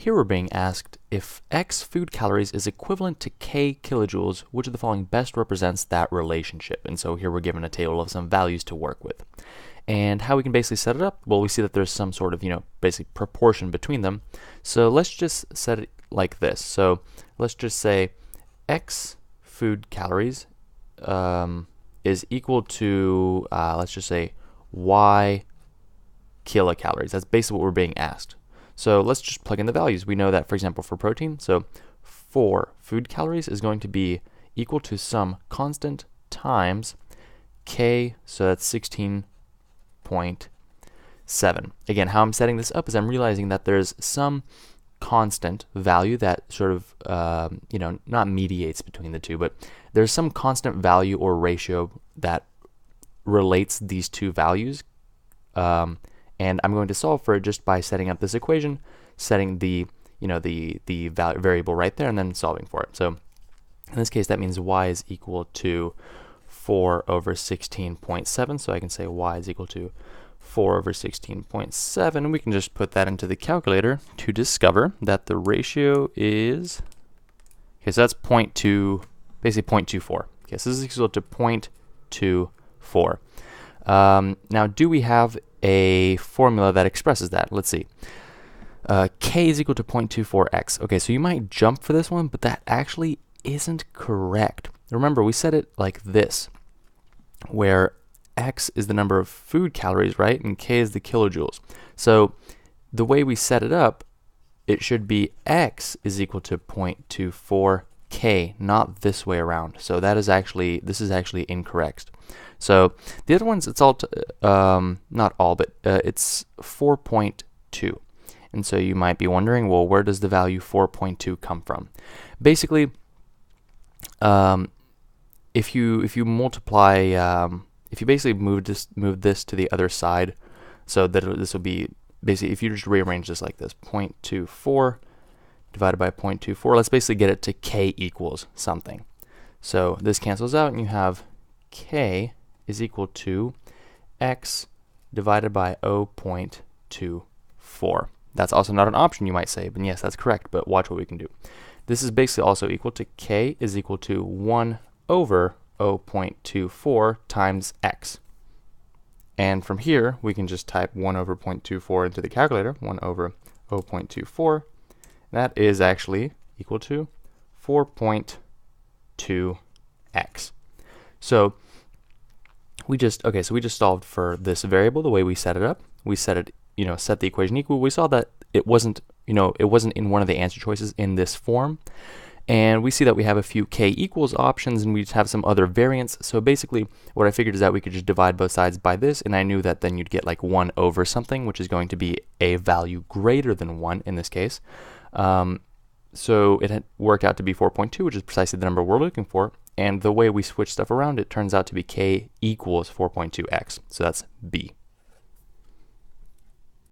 Here we're being asked if X food calories is equivalent to K kilojoules, which of the following best represents that relationship. And so here we're given a table of some values to work with. And how we can basically set it up, well, we see that there's some sort of, basic proportion between them. So let's just set it like this. So let's just say X food calories is equal to, let's just say Y kilocalories. That's basically what we're being asked. So let's just plug in the values. We know that, for example, for protein, so 4 food calories is going to be equal to some constant times K, so that's 16.7. Again, how I'm setting this up is I'm realizing that there's some constant value that sort of, not mediates between the two, but there's some constant value or ratio that relates these two values. And I'm going to solve for it just by setting up this equation, setting the variable right there, and then solving for it. So in this case, that means y is equal to 4 over 16.7. So I can say y is equal to 4 over 16.7, and we can just put that into the calculator to discover that the ratio is, okay, so that's 0.2, basically 0.24. Okay, so this is equal to 0.24. Now, do we have a formula that expresses that? Let's see. K is equal to 0.24x. Okay, so you might jump for this one, but that actually isn't correct. Remember, we said it like this, where x is the number of food calories, right? And K is the kilojoules. So the way we set it up, it should be x is equal to 0.24K, not this way around. So this is actually incorrect. So the other ones, it's all, not all, but it's 4.2. And so you might be wondering, well, where does the value 4.2 come from? Basically, if you multiply, if you basically move this to the other side, so that this will be basically, if you just rearrange this like this, 0.24 divided by 0.24, let's basically get it to K equals something. So this cancels out, and you have K is equal to x divided by 0.24. That's also not an option, you might say, but yes, that's correct, but watch what we can do. This is basically also equal to K is equal to 1 over 0.24 times x. And from here, we can just type 1 over 0.24 into the calculator, 1 over 0.24. That is actually equal to 4.2x. So we just solved for this variable the way we set it up. We set it, set the equation equal. We saw that it wasn't in one of the answer choices in this form. And we see that we have a few K equals options, and we just have some other variants. So basically, what I figured is that we could just divide both sides by this, and I knew that then you'd get like 1 over something, which is going to be a value greater than 1 in this case. So it had worked out to be 4.2, which is precisely the number we're looking for. And the way we switch stuff around, it turns out to be K equals 4.2x. So that's B.